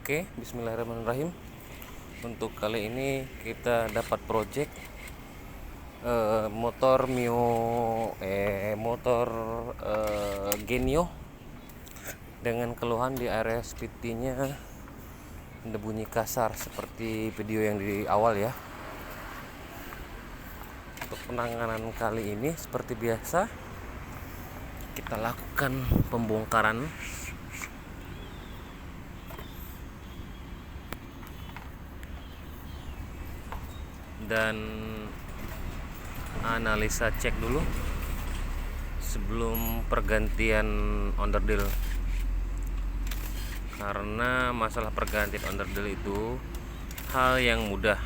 Oke, bismillahirrahmanirrahim. Untuk kali ini kita dapat project motor Genio dengan keluhan di area SPT-nya ada bunyi kasar seperti video yang di awal ya. Untuk penanganan kali ini seperti biasa kita lakukan pembongkaran dan analisa cek dulu sebelum pergantian onderdil, karena masalah pergantian onderdil itu hal yang mudah.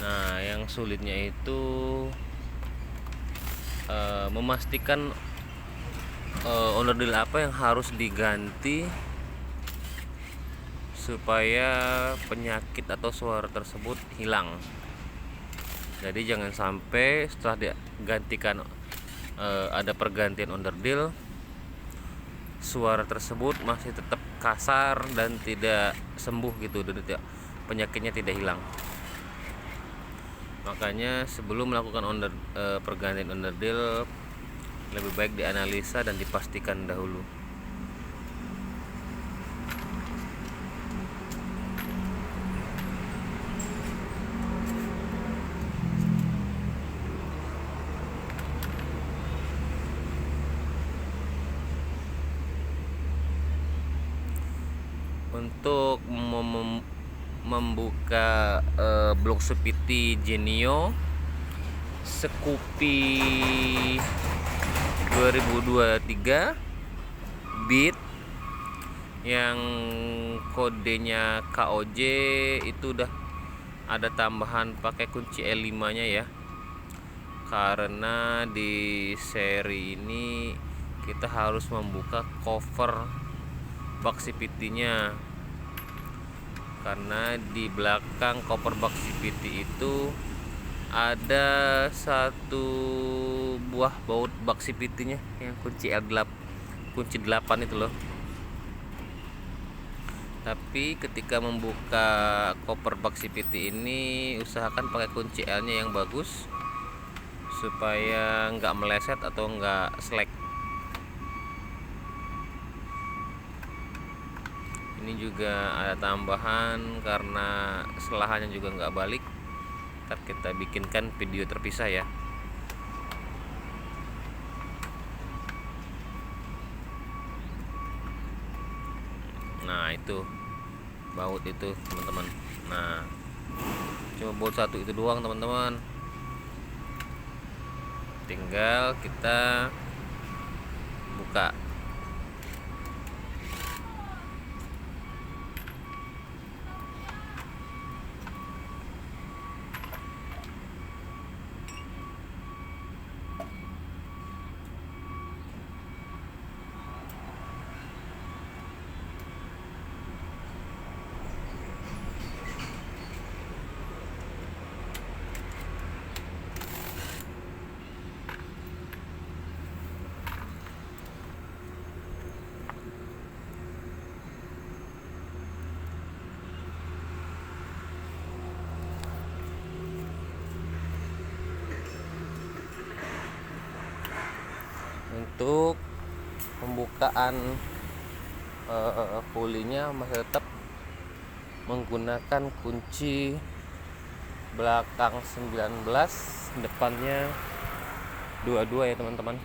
Nah, yang sulitnya itu memastikan onderdil apa yang harus diganti supaya penyakit atau suara tersebut hilang. Jadi jangan sampai setelah digantikan ada pergantian onderdil, suara tersebut masih tetap kasar dan tidak sembuh gitu, dan penyakitnya tidak hilang. Makanya sebelum melakukan pergantian onderdil lebih baik dianalisa dan dipastikan dahulu. Untuk membuka blok SPT Genio Scoopy 2023 bit yang kodenya KOJ itu udah ada tambahan pakai kunci L5 nya ya, karena di seri ini kita harus membuka cover bak CVT nya, karena di belakang cover bak CVT itu ada satu buah baut bak CVT nya yang kunci L8, kunci 8 itu loh. Tapi ketika membuka cover bak CVT ini usahakan pakai kunci L nya yang bagus supaya nggak meleset atau nggak slack. Ini juga ada tambahan karena selahannya juga nggak balik. Ntar kita bikinkan video terpisah ya. Nah, itu baut itu teman-teman. Nah, cuma baut satu itu doang teman-teman. Tinggal kita buka. Untuk pembukaan pulinya masih tetap menggunakan kunci belakang 19, depannya 22 ya teman-teman.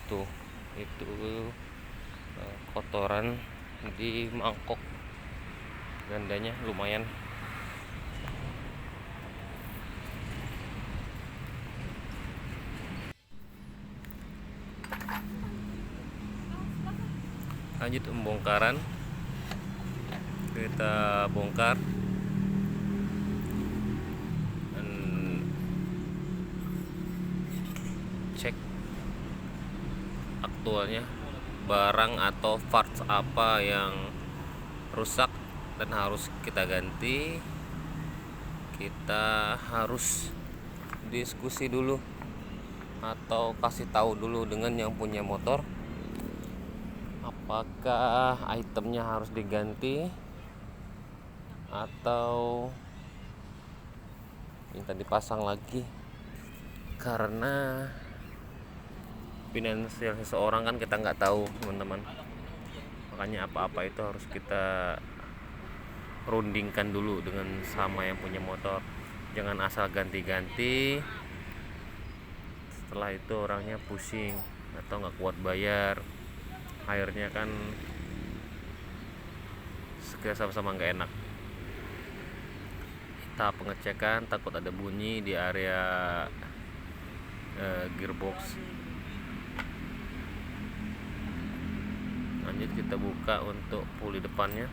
Tuh, itu kotoran di mangkok gandanya lumayan. Lanjut pembongkaran, kita bongkar dan cek aktualnya barang atau parts apa yang rusak dan harus kita ganti. Kita harus diskusi dulu atau kasih tahu dulu dengan yang punya motor apakah itemnya harus diganti atau minta dipasang lagi, karena finansial seseorang kan kita nggak tahu teman-teman. Makanya apa-apa itu harus kita rundingkan dulu dengan sama yang punya motor, jangan asal ganti-ganti setelah itu orangnya pusing atau nggak kuat bayar, akhirnya kan sama-sama nggak enak. Tahap pengecekan, takut ada bunyi di area gearbox. Lanjut kita buka untuk puli depannya.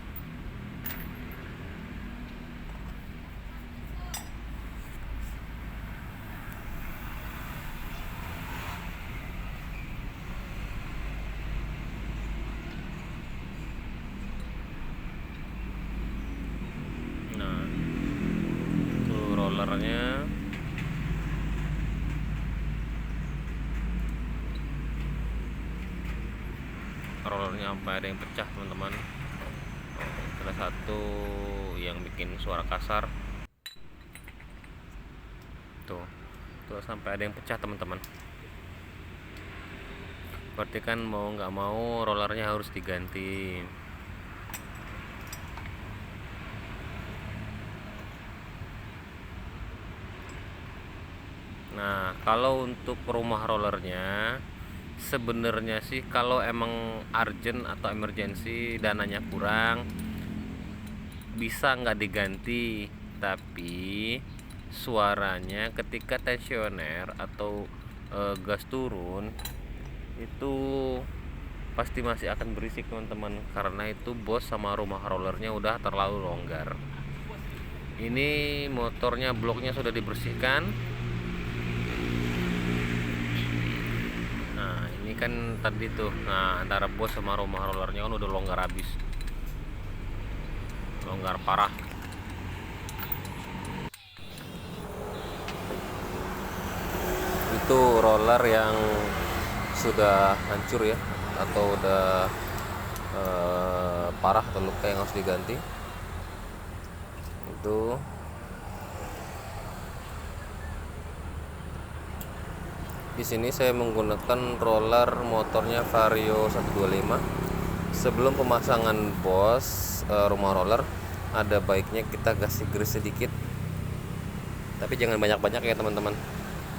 Nah, itu rollernya. Rollernya sampai ada yang pecah teman-teman. Salah satu yang bikin suara kasar tuh sampai ada yang pecah teman-teman. Berarti kan mau nggak mau rollernya harus diganti. Nah, kalau untuk rumah rollernya sebenarnya sih kalau emang urgent atau emergency dananya kurang bisa nggak diganti, tapi suaranya ketika tensioner atau gas turun itu pasti masih akan berisik teman-teman, karena itu bos sama rumah rollernya udah terlalu longgar. Ini motornya, bloknya sudah dibersihkan. Nah ini kan tadi tuh, nah antara bos sama rumah rollernya kan udah longgar habis, longgar parah. Itu roller yang sudah hancur ya, atau udah parah atau luka yang harus diganti. Itu di sini saya menggunakan roller motornya Vario 125. Sebelum pemasangan bos rumah roller, ada baiknya kita kasih grease sedikit, tapi jangan banyak-banyak ya teman-teman.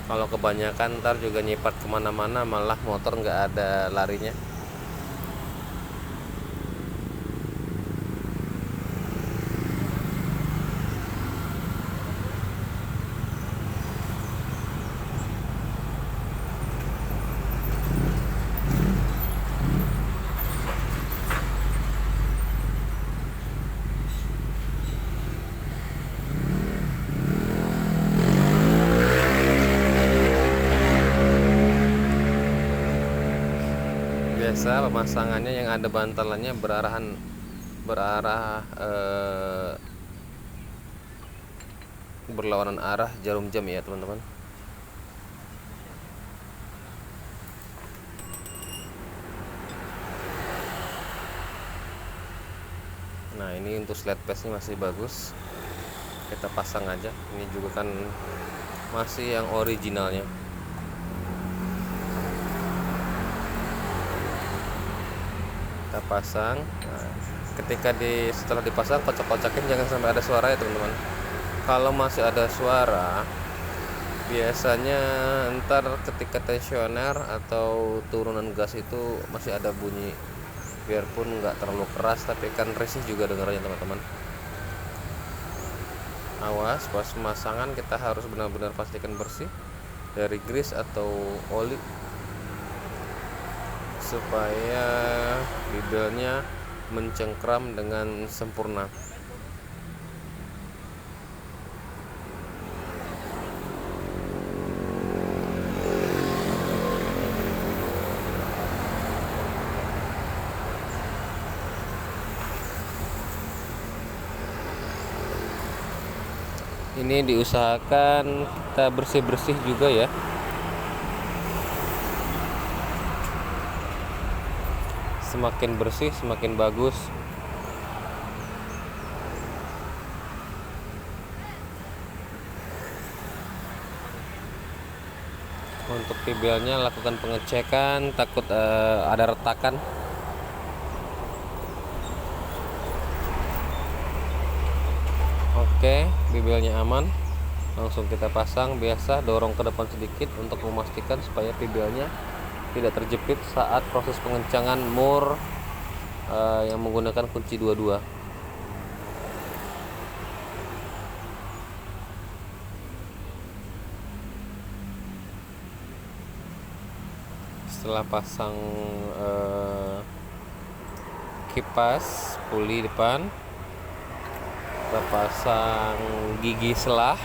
Kalau kebanyakan ntar juga nyipat kemana-mana, malah motor nggak ada larinya. Biasa pemasangannya yang ada bantalannya berlawanan arah jarum jam ya teman-teman. Nah ini untuk slide paste nya masih bagus, kita pasang aja. Ini juga kan masih yang originalnya. Kita pasang. Nah, ketika setelah dipasang, kocok-kocokin jangan sampai ada suara ya teman-teman. Kalau masih ada suara, biasanya ntar ketika tensioner atau turunan gas itu masih ada bunyi, biarpun nggak terlalu keras tapi kan risih juga dengarnya teman-teman. Awas pas pemasangan kita harus benar-benar pastikan bersih dari grease atau oli supaya bibelnya mencengkram dengan sempurna. Ini diusahakan kita bersih-bersih juga ya, semakin bersih semakin bagus. Untuk PBL-nya lakukan pengecekan, takut ada retakan. Oke, PBL-nya aman. Langsung kita pasang, biasa dorong ke depan sedikit untuk memastikan supaya PBL-nya tidak terjepit saat proses pengencangan mur yang menggunakan kunci 22. Setelah pasang kipas puli depan, kita pasang gigi selah.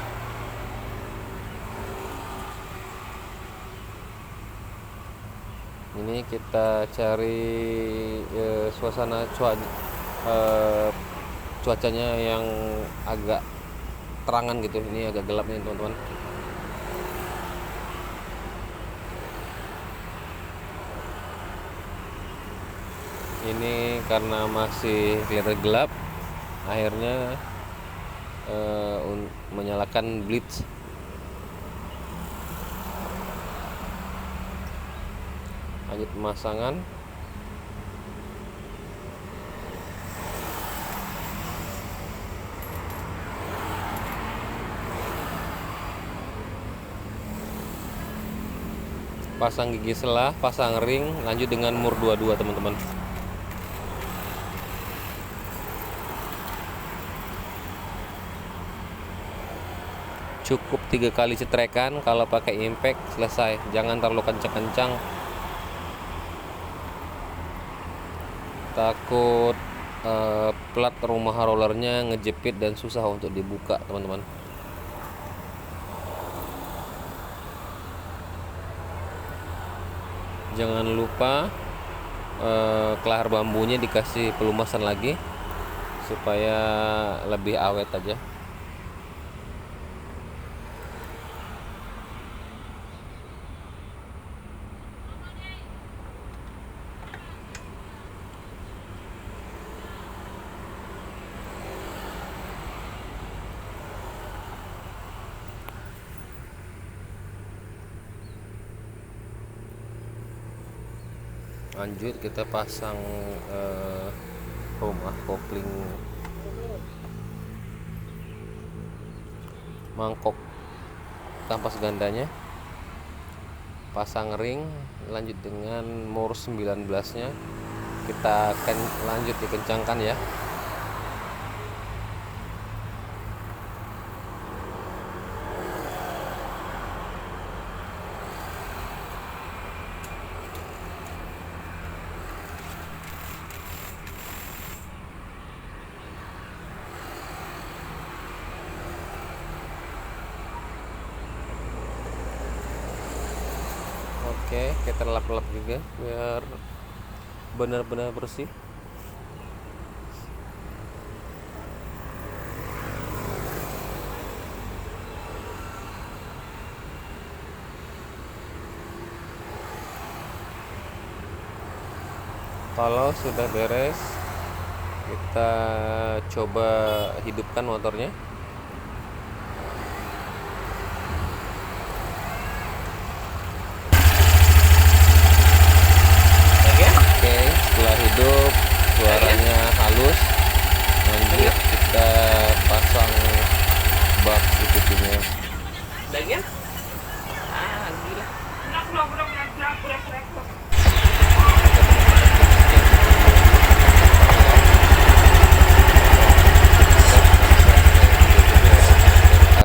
Ini kita cari suasana cuacanya yang agak terangan gitu. Ini agak gelap nih teman-teman. Ini karena masih kelihatan gelap, akhirnya menyalakan blitz. Lanjut pemasangan. Pasang gigi selah, pasang ring, lanjut dengan mur 22 teman-teman. Cukup 3 kali cetrekan, kalau pakai impact selesai, jangan terlalu kencang-kencang, takut plat rumah rollernya ngejepit dan susah untuk dibuka teman-teman. Jangan lupa kelahar bambunya dikasih pelumasan lagi supaya lebih awet aja. Lanjut kita pasang rumah kopling mangkok kampas gandanya, pasang ring, lanjut dengan mur 19-nya. Kita akan lanjut dikencangkan ya. Oke, kita lap-lap juga biar benar-benar bersih. Kalau sudah beres, kita coba hidupkan motornya. Setelah hidup, suaranya halus. Lanjut kita pasang bak CVT-nya. Terima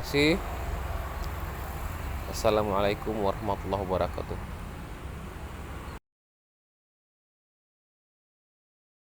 kasih. Assalamualaikum warahmatullahi wabarakatuh.